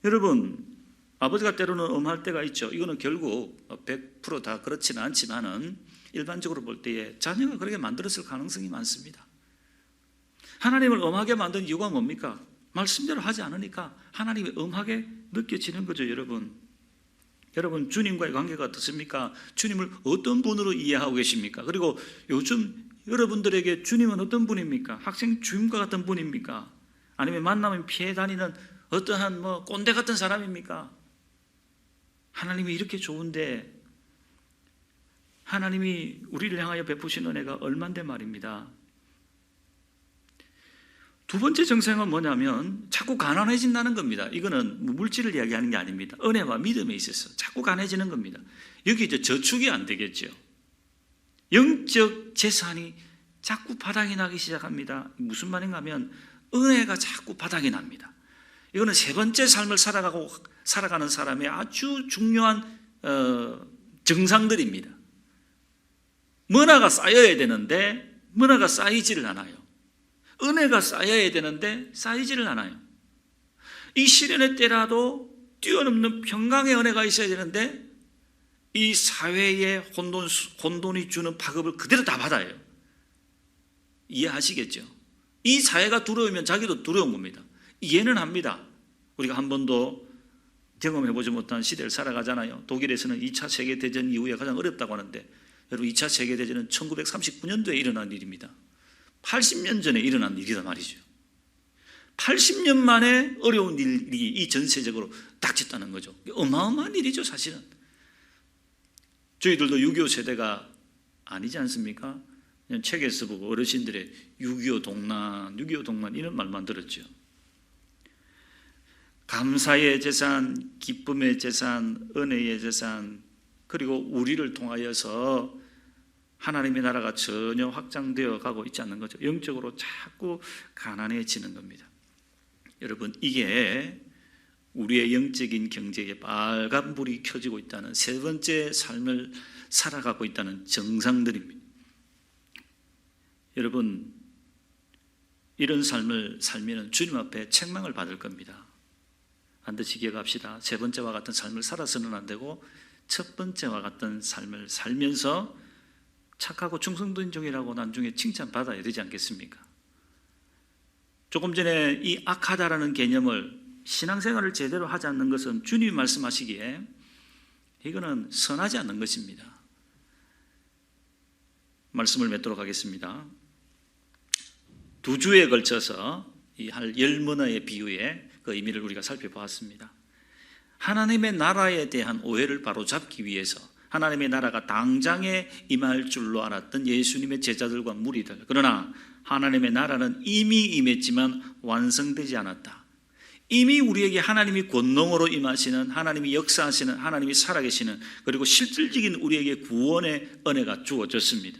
여러분, 아버지가 때로는 엄할 때가 있죠. 이거는 결국 100% 다 그렇지는 않지만은 일반적으로 볼 때에 자녀가 그렇게 만들었을 가능성이 많습니다. 하나님을 엄하게 만든 이유가 뭡니까? 말씀대로 하지 않으니까 하나님이 엄하게 느껴지는 거죠. 여러분, 주님과의 관계가 어떻습니까? 주님을 어떤 분으로 이해하고 계십니까? 그리고 요즘 여러분들에게 주님은 어떤 분입니까? 학생 주임과 같은 분입니까? 아니면 만나면 피해 다니는 어떠한 꼰대 같은 사람입니까? 하나님이 이렇게 좋은데 하나님이 우리를 향하여 베푸신 은혜가 얼만데 말입니다. 두 번째 정상은 뭐냐면 자꾸 가난해진다는 겁니다. 이거는 물질을 이야기하는 게 아닙니다. 은혜와 믿음에 있어서 자꾸 가난해지는 겁니다. 여기 이제 저축이 안 되겠죠. 영적 재산이 자꾸 바닥이 나기 시작합니다. 무슨 말인가 하면 은혜가 자꾸 바닥이 납니다. 이거는 세 번째 삶을 살아가는 사람의 아주 중요한 정상들입니다. 뭐나가 쌓여야 되는데 뭐나가 쌓이지를 않아요. 은혜가 쌓여야 되는데 쌓이지를 않아요. 이 시련의 때라도 뛰어넘는 평강의 은혜가 있어야 되는데 이 사회의 혼돈이 주는 파급을 그대로 다 받아요. 이해하시겠죠? 이 사회가 두려우면 자기도 두려운 겁니다. 이해는 합니다. 우리가 한 번도 경험해보지 못한 시대를 살아가잖아요. 독일에서는 2차 세계대전 이후에 가장 어렵다고 하는데, 여러분 2차 세계대전은 1939년도에 일어난 일입니다. 80년 전에 일어난 일이란 말이죠. 80년 만에 어려운 일이 이 전세적으로 닥쳤다는 거죠. 어마어마한 일이죠, 사실은. 저희들도 6.25 세대가 아니지 않습니까? 그냥 책에서 보고 어르신들의 6.25 동란 이런 말만 들었죠. 감사의 재산, 기쁨의 재산, 은혜의 재산, 그리고 우리를 통하여서 하나님의 나라가 전혀 확장되어 가고 있지 않는 거죠. 영적으로 자꾸 가난해지는 겁니다. 여러분, 이게 우리의 영적인 경제에 빨간 불이 켜지고 있다는 세 번째 삶을 살아가고 있다는 정상들입니다. 여러분, 이런 삶을 살면 주님 앞에 책망을 받을 겁니다. 반드시 기억합시다. 세 번째와 같은 삶을 살아서는 안 되고 첫 번째와 같은 삶을 살면서 착하고 충성된 종이라고 나중에 칭찬받아야 되지 않겠습니까? 조금 전에 이 악하다라는 개념을, 신앙생활을 제대로 하지 않는 것은 주님이 말씀하시기에 이거는 선하지 않는 것입니다. 말씀을 맺도록 하겠습니다. 2주에 걸쳐서 이 할 열문화의 비유의 그 의미를 우리가 살펴보았습니다. 하나님의 나라에 대한 오해를 바로잡기 위해서 하나님의 나라가 당장에 임할 줄로 알았던 예수님의 제자들과 무리들. 그러나 하나님의 나라는 이미 임했지만 완성되지 않았다. 이미 우리에게 하나님이 권능으로 임하시는, 하나님이 역사하시는, 하나님이 살아계시는, 그리고 실질적인 우리에게 구원의 은혜가 주어졌습니다.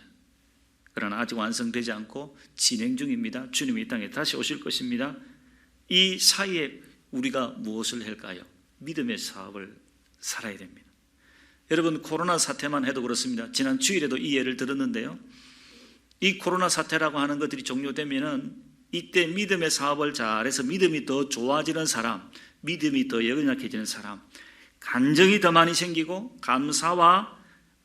그러나 아직 완성되지 않고 진행 중입니다. 주님이 이 땅에 다시 오실 것입니다. 이 사이에 우리가 무엇을 할까요? 믿음의 사업을 살아야 됩니다. 여러분, 코로나 사태만 해도 그렇습니다. 지난 주일에도 이 예를 들었는데요, 이 코로나 사태라고 하는 것들이 종료되면은 이때 믿음의 사업을 잘해서 믿음이 더 좋아지는 사람, 믿음이 더 연약해지는 사람, 간증이 더 많이 생기고 감사와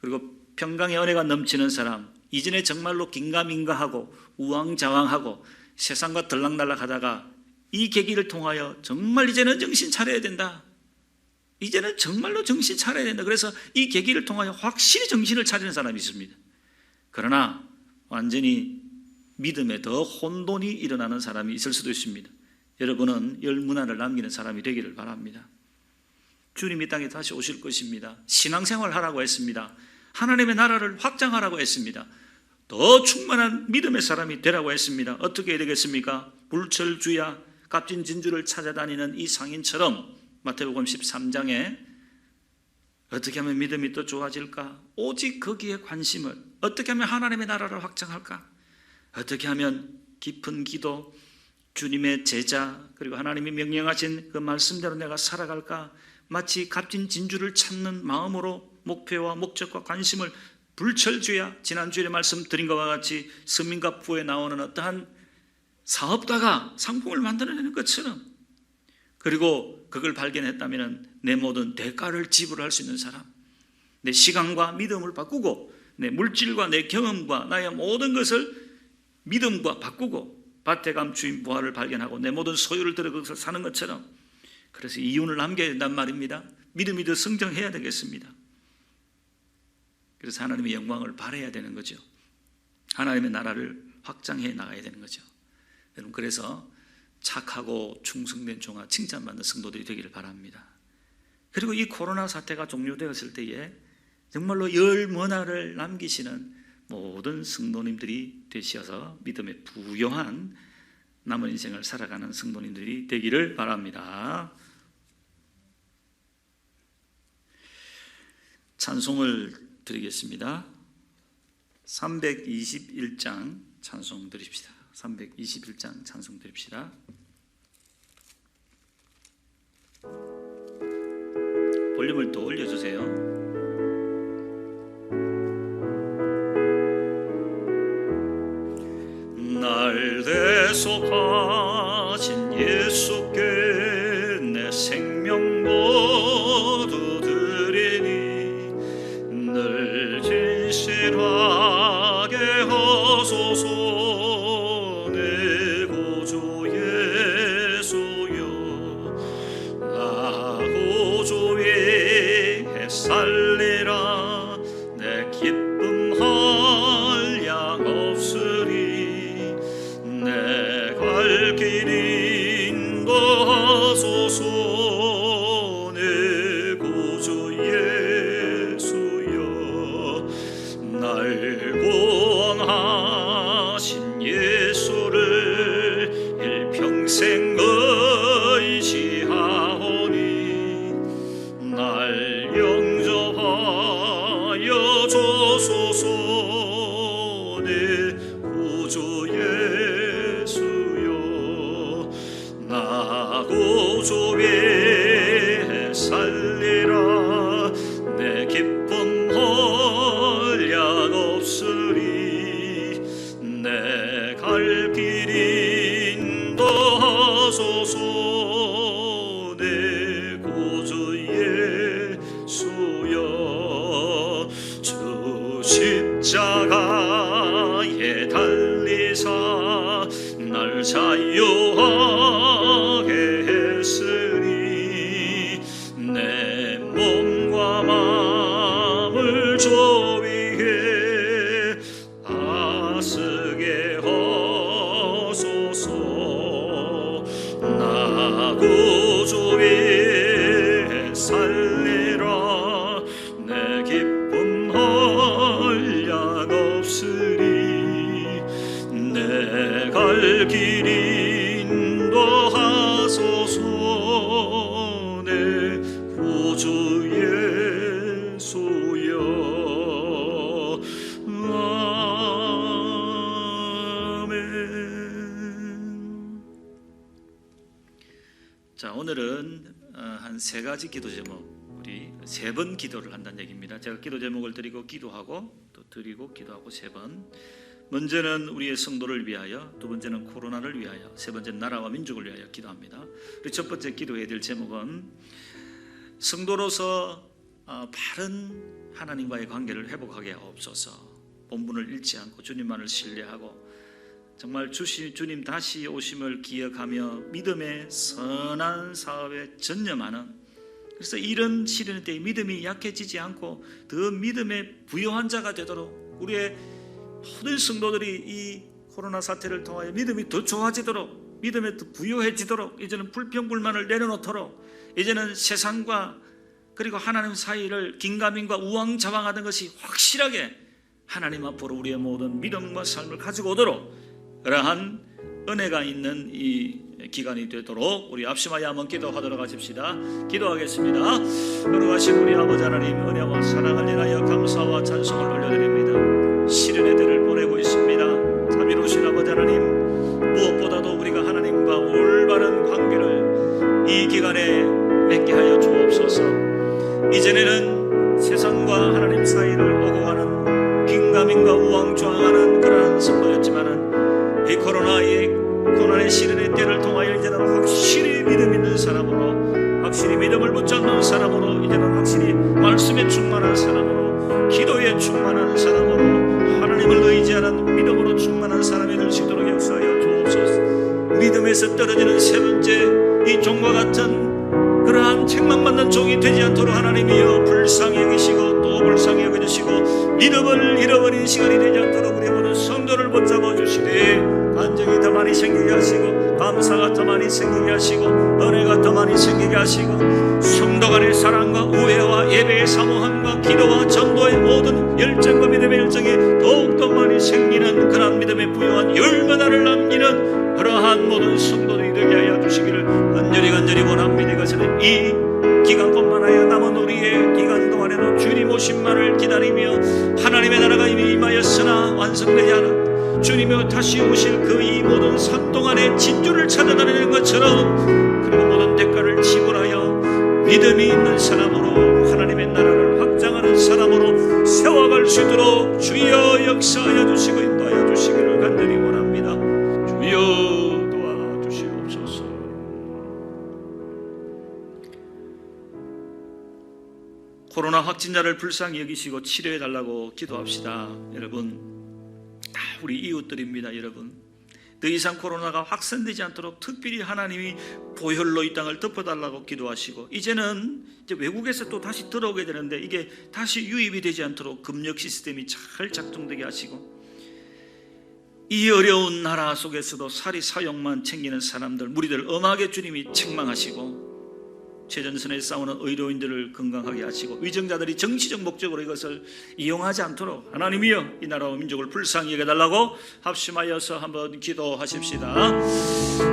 그리고 평강의 은혜가 넘치는 사람, 이전에 정말로 긴가민가하고 우왕좌왕하고 세상과 들락날락하다가 이 계기를 통하여 정말 이제는 정신 차려야 된다, 이제는 정말로 정신 차려야 된다, 그래서 이 계기를 통하여 확실히 정신을 차리는 사람이 있습니다. 그러나 완전히 믿음에 더 혼돈이 일어나는 사람이 있을 수도 있습니다. 여러분은 열문화를 남기는 사람이 되기를 바랍니다. 주님이 땅에 다시 오실 것입니다. 신앙생활 하라고 했습니다. 하나님의 나라를 확장하라고 했습니다. 더 충만한 믿음의 사람이 되라고 했습니다. 어떻게 해야 되겠습니까? 불철주야 값진 진주를 찾아다니는 이 상인처럼 마태복음 13장에 어떻게 하면 믿음이 더 좋아질까? 오직 거기에 관심을, 어떻게 하면 하나님의 나라를 확장할까? 어떻게 하면 깊은 기도, 주님의 제자, 그리고 하나님이 명령하신 그 말씀대로 내가 살아갈까? 마치 값진 진주를 찾는 마음으로 목표와 목적과 관심을, 불철주야 지난주에 말씀드린 것과 같이 서민과 부에 나오는 어떠한 사업가가 상품을 만들어내는 것처럼, 그리고 그걸 발견했다면 내 모든 대가를 지불할 수 있는 사람, 내 시간과 믿음을 바꾸고 내 물질과 내 경험과 나의 모든 것을 믿음과 바꾸고 밭에 감 주인 부하를 발견하고 내 모든 소유를 들어 거기서 사는 것처럼, 그래서 이윤을 남겨야 된단 말입니다. 믿음이 더 성장해야 되겠습니다. 그래서 하나님의 영광을 바라야 되는 거죠. 하나님의 나라를 확장해 나가야 되는 거죠. 여러분, 그래서 착하고 충성된 종아 칭찬받는 성도들이 되기를 바랍니다. 그리고 이 코로나 사태가 종료되었을 때에 정말로 열문화를 남기시는 모든 성도님들이 되셔서 믿음의 부요한 남은 인생을 살아가는 성도님들이 되기를 바랍니다. 찬송을 드리겠습니다. 321장 찬송 드립시다. 321장 찬송 드립시다. 볼륨을 또 올려주세요. 날 대속하신 예수께 내 생명 모두 드리니 늘 진실하게 하소서. 내 구주 예수여, 나 구주의 살리라. 내 기쁨 한량 없으리. 내 갈 길 인도하소서. 내 구주 예수여, 날 구원하신 예수를 일평생 의지하오니 날 영접하여 주소서. 내 구주 예수여, 나 구주의 살리라. 내 기쁨 한량 없으리. 내 갈 길 인도하소서. 내 구주 예수여, 주 십자가에 달리사 날 자유하게 했으니 내 몸과 마음을 주 위에 아쓰게 하소서. 나 구주의 자, 오늘은 한 세 가지 기도 제목, 우리 세 번 기도를 한다는 얘기입니다. 제가 기도 제목을 드리고 기도하고 또 드리고 기도하고 세 번. 먼저는 우리의 성도를 위하여, 두 번째는 코로나를 위하여, 세 번째는 나라와 민족을 위하여 기도합니다. 그리고 첫 번째 기도해야 될 제목은 성도로서 바른 하나님과의 관계를 회복하게 하옵소서. 본분을 잃지 않고 주님만을 신뢰하고 정말 주님 다시 오심을 기억하며 믿음의 선한 사업에 전념하는, 그래서 이런 시련의 때에 믿음이 약해지지 않고 더 믿음의 부요한 자가 되도록 우리의 모든 성도들이 이 코로나 사태를 통하여 믿음이 더 좋아지도록, 믿음에 더 부요해지도록, 이제는 불평불만을 내려놓도록, 이제는 세상과 그리고 하나님 사이를 긴가민가 우왕좌왕하던 것이 확실하게 하나님 앞으로 우리의 모든 믿음과 삶을 가지고 오도록, 그러한 은혜가 있는 이 기간이 되도록 우리 합심하여 한번 기도하도록 하십시다. 기도하겠습니다. 걸어가신 우리 아버지 하나님, 은혜와 사랑을 인하여 감사와 찬송을 올려드립니다. 시련의 때를 보내고 있습니다. 자비로우신 아버지 하나님, 무엇보다도 우리가 하나님과 올바른 관계를 이 기간에 맺게 하여 주옵소서. 이전에는 세상과 하나님 사이를 오고 가는 긴가민가 우왕좌왕하는 그러한 성도였지만은 이 코로나의 고난의 시련의 때를 통하여 이제는 확실히 믿음 있는 사람으로, 확실히 믿음을 붙잡는 사람으로, 이제는 확실히 말씀에 충만한 사람으로, 기도에 충만한 사람으로, 하나님을 의지하는 믿음으로 충만한 사람이 될 수 있도록 역사하여 주옵소서. 믿음에서 떨어지는 세 번째 이 종과 같은 그러한 책망받는 종이 되지 않도록 하나님이여 불쌍히 여기시고 또 불쌍히 여겨주시고, 믿음을 잃어버린 시간이 되지 않도록 우리 모든 성도를 붙잡아 주시되 간증이 더 많이 생기게 하시고, 감사가 더 많이 생기게 하시고, 은혜가 더 많이 생기게 하시고, 성도 간의 사랑과 우애와 예배의 사모함과 기도와 전도의 모든 열정과 믿음의 열정이 더욱더 많이 생기는 그러한 믿음의 부요한 열매나를 남기는 그러한 모든 성도들이 되게 하여 주시기를 간절히 원합니다. 이것은 이 기간뿐만 아니라 남은 우리의 기간 동안에도 주님 오심만을 기다리며 하나님의 나라가 이미 임하였으나 완성되지 않은 주님이 다시 오실 그 이 모든 삶 동안에 진주를 찾아다니는 것처럼, 그리고 모든 대가를 지불하여 믿음이 있는 사람으로 하나님의 나라를 확장하는 사람으로 세워갈 수 있도록 주여 역사하여 주시고 인도하여 주시기를 간절히 원합니다. 주여 도와주시옵소서. 코로나 확진자를 불쌍히 여기시고 치료해달라고 기도합시다. 여러분, 다 우리 이웃들입니다. 여러분, 더 이상 코로나가 확산되지 않도록 특별히 하나님이 보혈로 이 땅을 덮어달라고 기도하시고, 이제는 이제 외국에서 또 다시 들어오게 되는데 이게 다시 유입이 되지 않도록 검역 시스템이 잘 작동되게 하시고, 이 어려운 나라 속에서도 사리 사욕만 챙기는 사람들, 무리들 엄하게 주님이 책망하시고, 최전선에 싸우는 의료인들을 건강하게 하시고, 위정자들이 정치적 목적으로 이것을 이용하지 않도록 하나님이여 이 나라와 민족을 불쌍히 여겨달라고 합심하여서 한번 기도하십시다.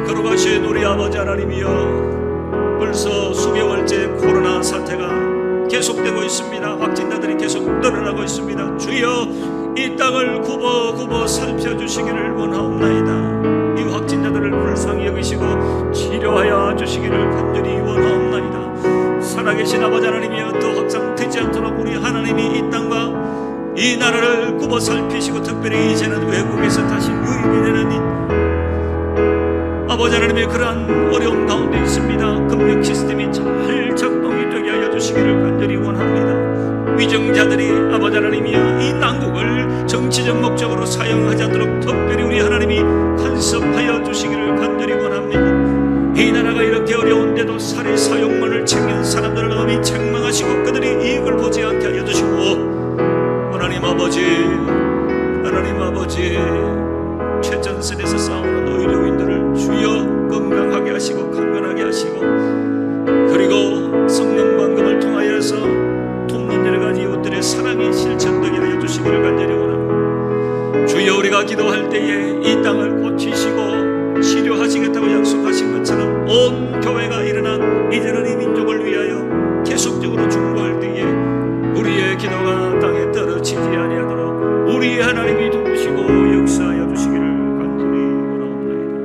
거룩하신 우리 아버지 하나님이여, 벌써 수개월째 코로나 사태가 계속되고 있습니다. 확진자들이 계속 늘어나고 있습니다. 주여 이 땅을 굽어 살펴주시기를 원하옵나이다. 이 확진자들을 불쌍히 여기시고 치료하여 주시기를 간절히 원하옵나이다. 살아계신 아버지 하나님이여, 또 확장되지 않도록 우리 하나님이 이 땅과 이 나라를 굽어 살피시고, 특별히 이제는 외국에서 다시 유입이 되는 아버지 하나님의 그러한 어려움 가운데 있습니다. 검역 시스템이 잘 작동이 되게 하여 주시기를 간절히 원합니다. 위정자들이 아버지 하나님이여 이 난국을 정치적 목적으로 사용하지 않도록 특별히 우리 하나님이 간섭하여 주시기를 간절히 원합니다. 이 나라가 이렇게 어려운데도 살해 사욕만을 챙기는 사람들을 엄히 책망하시고 그들이 이익을 보지 않게 하여 주시고, 하나님 아버지 최전선에서 싸우는 의료인들을 주여 건강하게 하시고 강건하게 하시고, 그리고 성령 방금을 통하여서 돕는 여러 가지 이웃들의 사랑이 실천되게 하여 주시기를 간절히 원합니다. 주여 우리가 기도할 때에 이 땅을 고치시고 치료하시겠다고 약속하신 것처럼 온 교회가 일어나 이제는 이 민족을 위하여 계속적으로 중보할 때에 우리의 기도가 땅에 떨어지지 아니하도록 우리 하나님이 도우시고 역사하여 주시기를 간절히 원하옵나이다.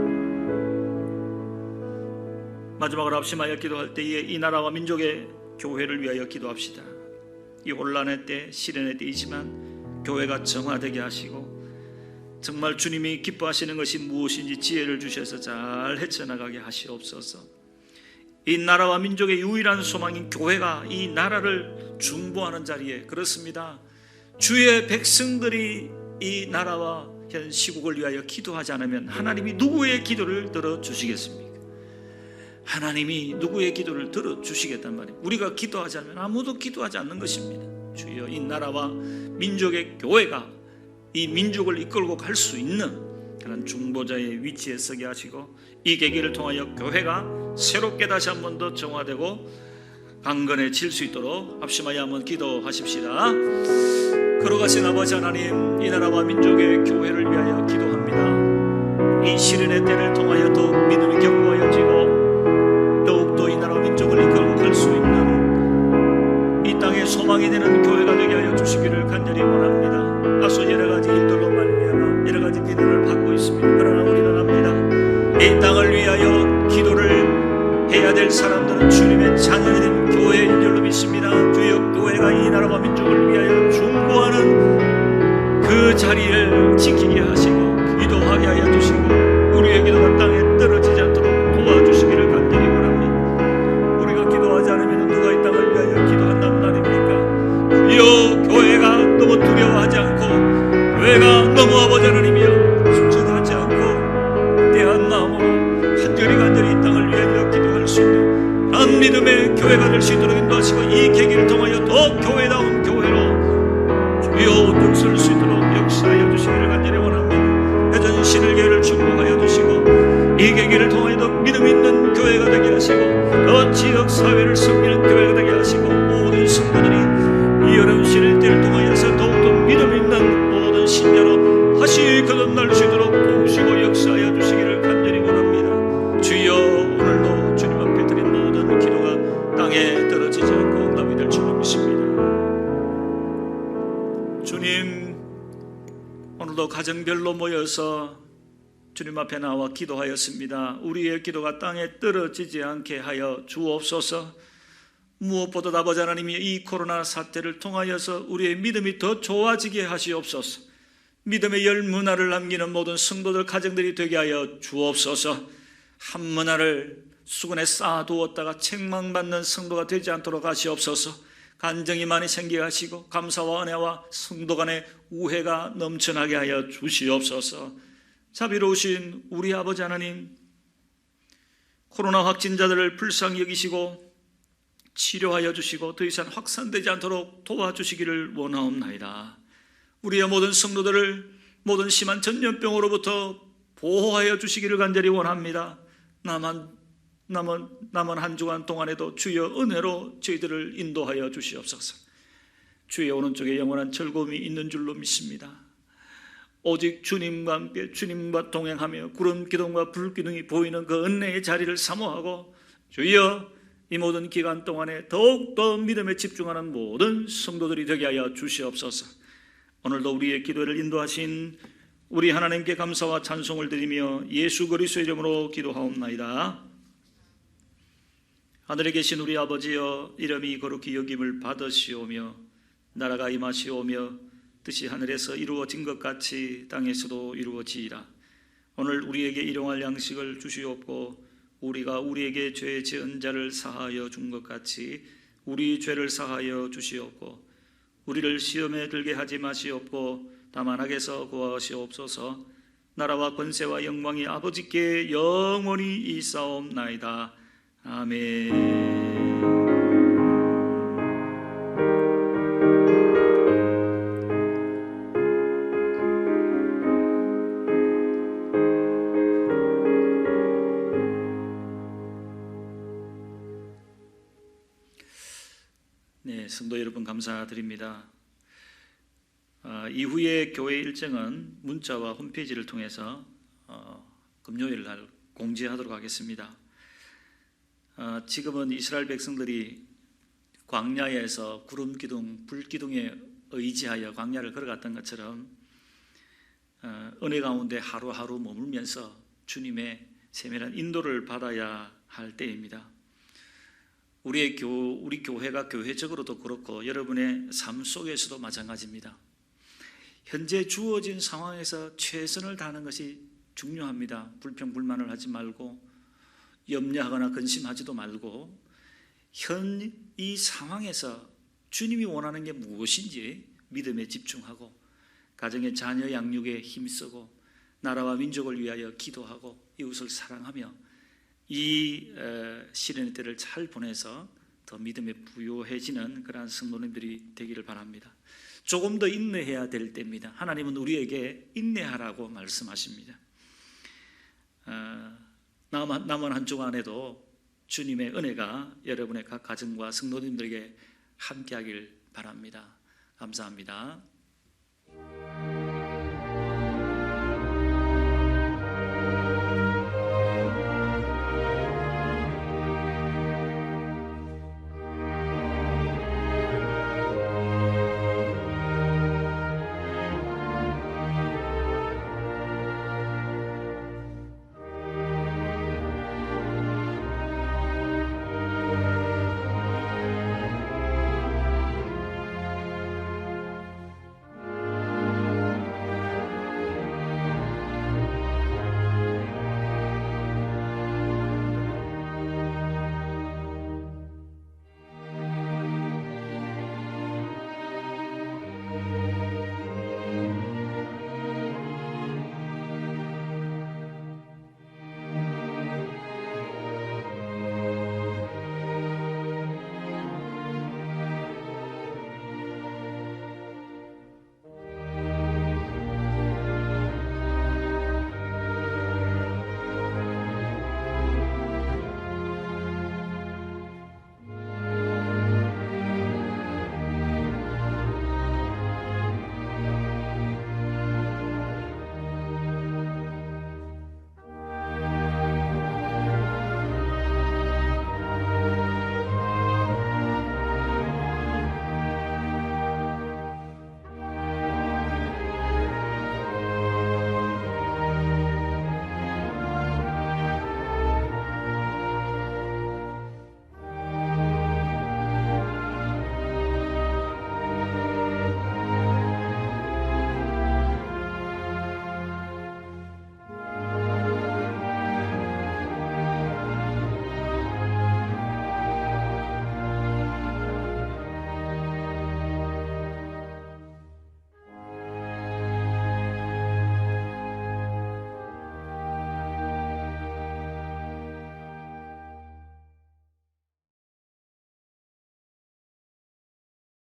마지막으로 통을 합심하여 기도할 때에 이 나라와 민족의 교회를 위하여 기도합시다. 이 혼란의 때, 시련의 때이지만 교회가 정화되게 하시고 정말 주님이 기뻐하시는 것이 무엇인지 지혜를 주셔서 잘 헤쳐나가게 하시옵소서. 이 나라와 민족의 유일한 소망인 교회가 이 나라를 중보하는 자리에, 그렇습니다, 주의 백성들이 이 나라와 현 시국을 위하여 기도하지 않으면 하나님이 누구의 기도를 들어주시겠습니까? 하나님이 누구의 기도를 들어주시겠단 말이에요. 우리가 기도하지 않으면 아무도 기도하지 않는 것입니다. 주여, 이 나라와 민족의 교회가 이 민족을 이끌고 갈 수 있는 그런 중보자의 위치에 서게 하시고 이 계기를 통하여 교회가 새롭게 다시 한 번 더 정화되고 강건해질 수 있도록 합심하여 한번 기도하십시다. 걸어가신 아버지 하나님, 이 나라와 민족의 교회를 위하여 기도합니다. 이 시련의 때를 통하여 더욱 믿음이 견고하여지고 더욱더 이 나라와 민족을 이끌고 갈 수 있는 이 땅의 소망이 되는 교회가 되게 하여 주시기를 간절히 원합니다. 다소 여러가지 일들로 말미암아 여러가지 비난을 받고 있습니다. 그러나 우리는 압니다. 이 땅을 위하여 기도를 해야 될 사람들은 주님의 자녀이 된 교회인 줄로 믿습니다. 주여, 교회가 이 나라와 민족을 위하여 중보하는 그 자리를 지키게 하시고 기도하게 하여 주시고 우리의 기도가 땅에 떨어지지 않도록 도와주시기를 간절히 원합니다. 우리가 기도하지 않으면 누가 이 땅을 위하여 기도한단 말입니까? 주여, 교회가 너무 두려워하지 않고 교회가 너무 아버지 하나님이여 수천하지 않고 대한 마음으로 간절히 이 땅을 위하여 기도할 수 있는 한 믿음의 교회가 될 수 있도록 인도하시고 이 계기를 통하여 더 교회다운 교회로 주여 들설 수 있도록 역사하여 주시기를 간절히 원합니다. 여전 신일교회를 축복하여 주시고 이 계기를 통하여 더 믿음 있는 교회가 되게 하시고 더 지역 사회를 섬기는 교회가 되게 하시고 모든 성도들이 이 어려운 시련의 때를 통하여서 더욱더 믿음 있는 모든 신자로 다시 거듭날 수 있도록 도우시고 역사하여 주시기를 간절히 원합니다. 주여, 오늘도 주님 앞에 드린 모든 기도가 땅에 떨어지지 않고 응답이 될 줄로 믿습니다. 주님, 오늘도 가정별로 모여서 주님 앞에 나와 기도하였습니다. 우리의 기도가 땅에 떨어지지 않게 하여 주옵소서. 무엇보다 아버지 하나님이 이 코로나 사태를 통하여서 우리의 믿음이 더 좋아지게 하시옵소서. 믿음의 열 문화를 남기는 모든 성도들 가정들이 되게 하여 주옵소서. 한 문화를 수건에 쌓아두었다가 책망받는 성도가 되지 않도록 하시옵소서. 간정이 많이 생기게 하시고 감사와 은혜와 성도 간의 우애가 넘쳐나게 하여 주시옵소서. 자비로우신 우리 아버지 하나님, 코로나 확진자들을 불쌍히 여기시고 치료하여 주시고 더 이상 확산되지 않도록 도와주시기를 원하옵나이다. 우리의 모든 성도들을 모든 심한 전염병으로부터 보호하여 주시기를 간절히 원합니다. 남은 한 주간 동안에도 주여 은혜로 저희들을 인도하여 주시옵소서. 주의 오른쪽에 영원한 즐거움이 있는 줄로 믿습니다. 오직 주님과 함께 주님과 동행하며 구름 기둥과 불 기둥이 보이는 그 은혜의 자리를 사모하고 주여 이 모든 기간 동안에 더욱더 믿음에 집중하는 모든 성도들이 되게 하여 주시옵소서. 오늘도 우리의 기도를 인도하신 우리 하나님께 감사와 찬송을 드리며 예수 그리스도의 이름으로 기도하옵나이다. 하늘에 계신 우리 아버지여, 이름이 거룩히 여김을 받으시오며 나라가 임하시오며 뜻이 하늘에서 이루어진 것 같이 땅에서도 이루어지이다. 오늘 우리에게 일용할 양식을 주시옵고 우리가 우리에게 죄 지은 자를 사하여 준 것 같이 우리 죄를 사하여 주시옵고 우리를 시험에 들게 하지 마시옵고 다만 악에서 구하시옵소서. 나라와 권세와 영광이 아버지께 영원히 있사옵나이다. 아멘. 네, 성도 여러분 감사드립니다. 이후에 교회 일정은 문자와 홈페이지를 통해서 금요일 날 공지하도록 하겠습니다. 지금은 이스라엘 백성들이 광야에서 구름 기둥, 불 기둥에 의지하여 광야를 걸어갔던 것처럼 은혜 가운데 하루하루 머물면서 주님의 세밀한 인도를 받아야 할 때입니다. 우리 교회가 교회적으로도 그렇고 여러분의 삶 속에서도 마찬가지입니다. 현재 주어진 상황에서 최선을 다하는 것이 중요합니다. 불평불만을 하지 말고 염려하거나 근심하지도 말고 이 상황에서 주님이 원하는 게 무엇인지 믿음에 집중하고 가정의 자녀 양육에 힘쓰고 나라와 민족을 위하여 기도하고 이웃을 사랑하며 이 시련의 때를 잘 보내서 더 믿음에 부요해지는 그러한 성도님들이 되기를 바랍니다. 조금 더 인내해야 될 때입니다. 하나님은 우리에게 인내하라고 말씀하십니다. 남은 한 주간에도 주님의 은혜가 여러분의 각 가정과 성도님들에게 함께하길 바랍니다. 감사합니다.